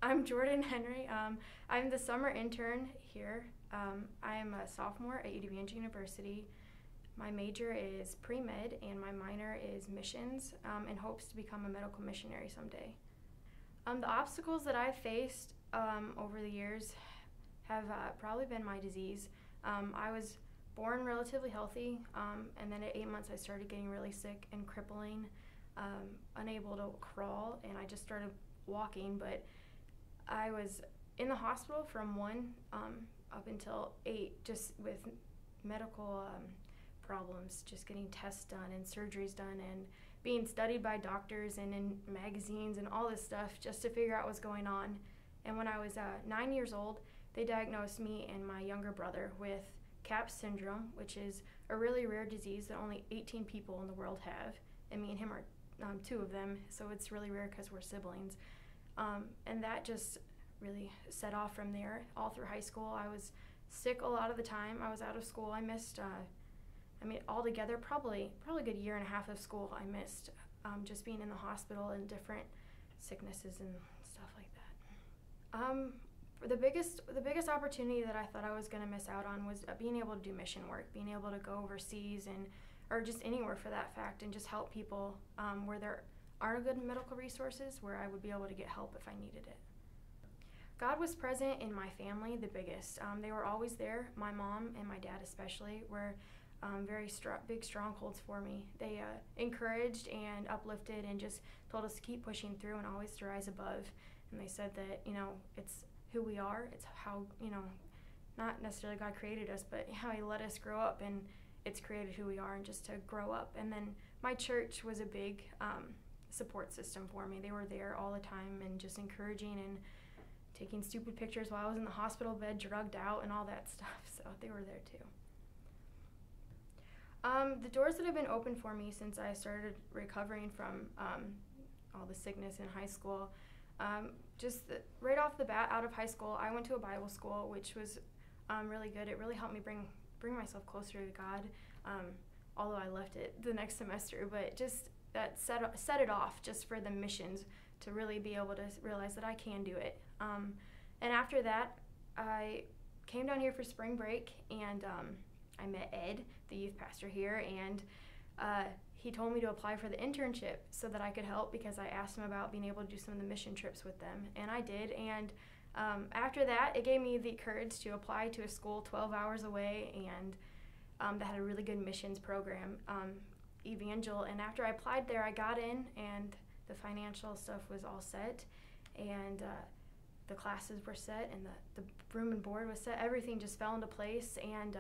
I'm Jordyn Henry. I'm the summer intern here. I am a sophomore at University. My major is pre-med and my minor is missions, in hopes to become a medical missionary someday. The obstacles that I've faced over the years have probably been my disease. I was born relatively healthy, and then at 8 months I started getting really sick and crippling, unable to crawl, and I just started walking, but I was in the hospital from 1 up until 8, just with medical problems, just getting tests done and surgeries done and being studied by doctors and in magazines and all this stuff just to figure out what's going on. And when I was 9 years old, they diagnosed me and my younger brother with CAPS syndrome, which is a really rare disease that only 18 people in the world have, and me and him are 2 of them, so it's really rare because we're siblings. And that just really set off from there. All through high school, I was sick a lot of the time. I was out of school. I missed, altogether, probably a good year and a half of school I missed, just being in the hospital and different sicknesses and stuff like that. The biggest opportunity that I thought I was going to miss out on was being able to do mission work, being able to go overseas or just anywhere for that fact, and just help people where there aren't good medical resources, where I would be able to get help if I needed it. God was present in my family, the biggest. They were always there. My mom and my dad especially were very big strongholds for me. They encouraged and uplifted and just told us to keep pushing through and always to rise above. And they said that, it's who we are. It's how, not necessarily God created us, but how He let us grow up, and it's created who we are, and just to grow up. And then my church was a big support system for me. They were there all the time and just encouraging and taking stupid pictures while I was in the hospital bed, drugged out, and all that stuff. So they were there too. The doors that have been open for me since I started recovering from all the sickness in high school, right off the bat, out of high school, I went to a Bible school, which was really good. It really helped me bring myself closer to God, although I left it the next semester. But just that set it off just for the missions, to really be able to realize that I can do it. And after that, I came down here for spring break, and I met Ed, the youth pastor here, and he told me to apply for the internship so that I could help, because I asked him about being able to do some of the mission trips with them, and I did. And after that, it gave me the courage to apply to a school 12 hours away, and that had a really good missions program, Evangel. And after I applied there, I got in, and the financial stuff was all set, and the classes were set, and the room and board was set. Everything just fell into place, and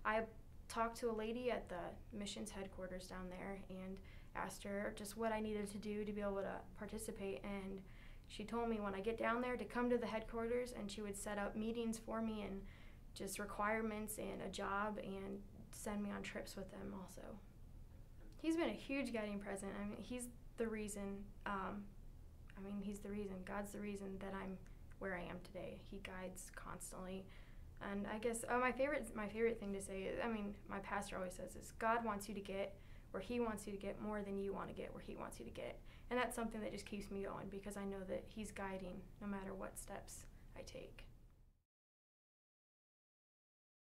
I talked to a lady at the missions headquarters down there and asked her just what I needed to do to be able to participate, and she told me when I get down there to come to the headquarters, and she would set up meetings for me and just requirements and a job, and send me on trips with them also. He's been a huge guiding presence. He's the reason, he's the reason, God's the reason that I'm where I am today. He guides constantly. And I guess my favorite thing to say is, my pastor always says this: God wants you to get where He wants you to get more than you want to get where He wants you to get. And that's something that just keeps me going, because I know that He's guiding no matter what steps I take.